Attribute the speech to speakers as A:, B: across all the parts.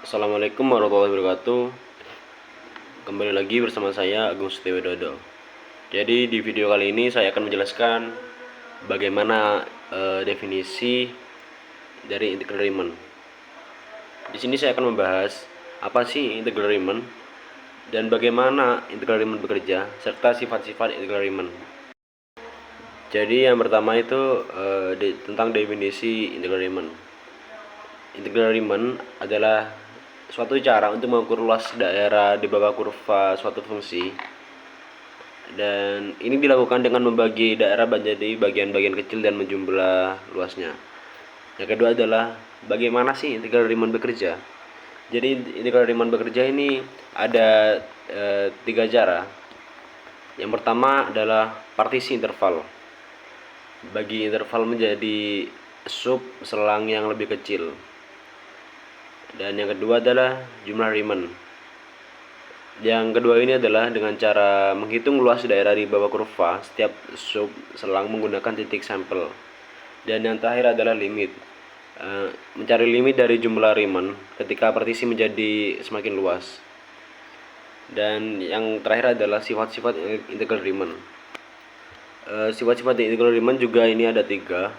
A: Assalamualaikum warahmatullahi wabarakatuh. Kembali lagi bersama saya Agung Setiawidodo. Jadi di video kali ini saya akan menjelaskan bagaimana definisi dari integral Riemann. Di sini saya akan membahas apa sih integral Riemann dan bagaimana integral Riemann bekerja serta sifat-sifat integral Riemann. Jadi yang pertama itu tentang definisi integral Riemann. Integral Riemann adalah suatu cara untuk mengukur luas daerah di bawah kurva suatu fungsi, dan ini dilakukan dengan membagi daerah menjadi bagian-bagian kecil dan menjumlah luasnya. Yang kedua adalah bagaimana sih integral Riemann bekerja. Jadi integral Riemann bekerja ini ada tiga cara. Yang pertama adalah partisi interval. Bagi interval menjadi sub selang yang lebih kecil. Dan yang kedua adalah jumlah Riemann. Yang kedua ini adalah dengan cara menghitung luas daerah di bawah kurva setiap sub selang menggunakan titik sampel. Dan yang terakhir adalah limit. Mencari limit dari jumlah Riemann ketika partisi menjadi semakin luas. Dan yang terakhir adalah sifat-sifat integral Riemann. Sifat-sifat integral Riemann juga ini ada tiga.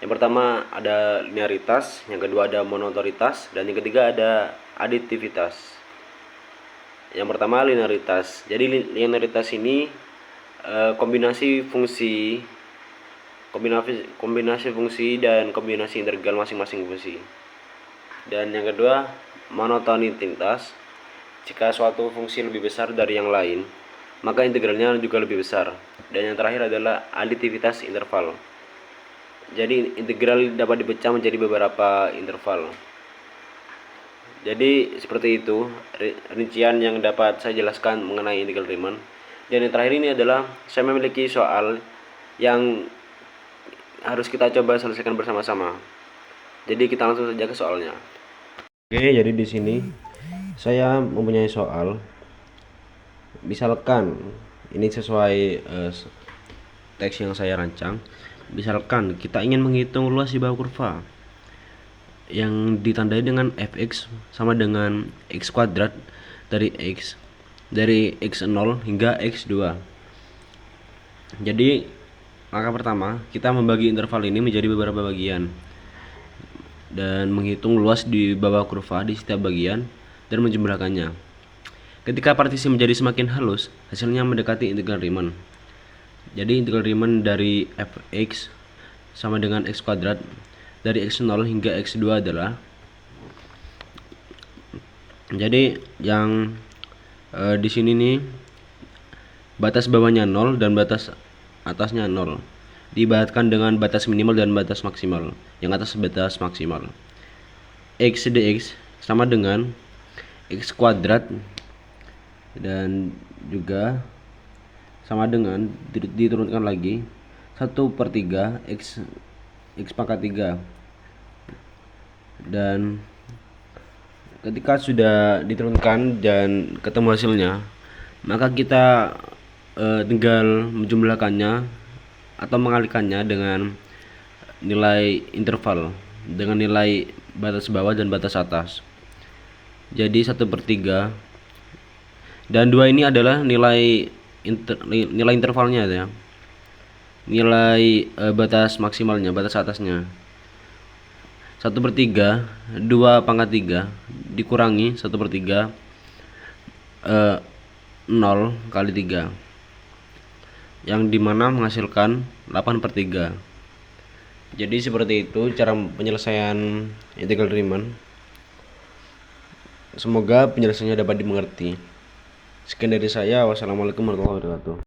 A: Yang pertama ada linearitas, yang kedua ada monotoritas, dan yang ketiga ada aditivitas. Yang pertama linearitas. Jadi linearitas ini kombinasi fungsi dan kombinasi integral masing-masing fungsi. Dan yang kedua monotonitas. Jika suatu fungsi lebih besar dari yang lain, maka integralnya juga lebih besar. Dan yang terakhir adalah aditivitas interval. Jadi integral dapat dipecah menjadi beberapa interval. Jadi seperti itu rincian yang dapat saya jelaskan mengenai integral Riemann. Dan yang terakhir ini adalah saya memiliki soal yang harus kita coba selesaikan bersama-sama. Jadi kita langsung saja ke soalnya. Oke, jadi di sini saya mempunyai soal. Misalkan ini sesuai teks yang saya rancang. Misalkan kita ingin menghitung luas di bawah kurva yang ditandai dengan fx sama dengan x kuadrat dari x0 hingga x2. Jadi langkah pertama kita membagi interval ini menjadi beberapa bagian dan menghitung luas di bawah kurva di setiap bagian dan menjumlahkannya. Ketika partisi menjadi semakin halus, hasilnya mendekati integral Riemann. Jadi integral Riemann dari fx sama dengan x kuadrat dari x0 hingga x2 adalah, jadi yang di sini nih batas bawahnya 0 dan batas atasnya 0 diibaratkan dengan batas minimal dan batas maksimal. Yang atas batas maksimal. X dx sama dengan x kuadrat dan juga sama dengan diturunkan lagi 1/3 x pangkat 3. Dan ketika sudah diturunkan dan ketemu hasilnya, maka kita tinggal menjumlahkannya atau mengalikannya dengan nilai interval dengan nilai batas bawah dan batas atas. Jadi 1/3 dan 2 ini adalah nilai intervalnya ya. Nilai batas maksimalnya, batas atasnya. 1/3 2 pangkat 3 dikurangi 1/3 0 kali 3, yang dimana menghasilkan 8/3. Jadi seperti itu cara penyelesaian integral Riemann. Semoga penjelasannya dapat dimengerti. Sekian dari saya. Wassalamualaikum warahmatullahi wabarakatuh.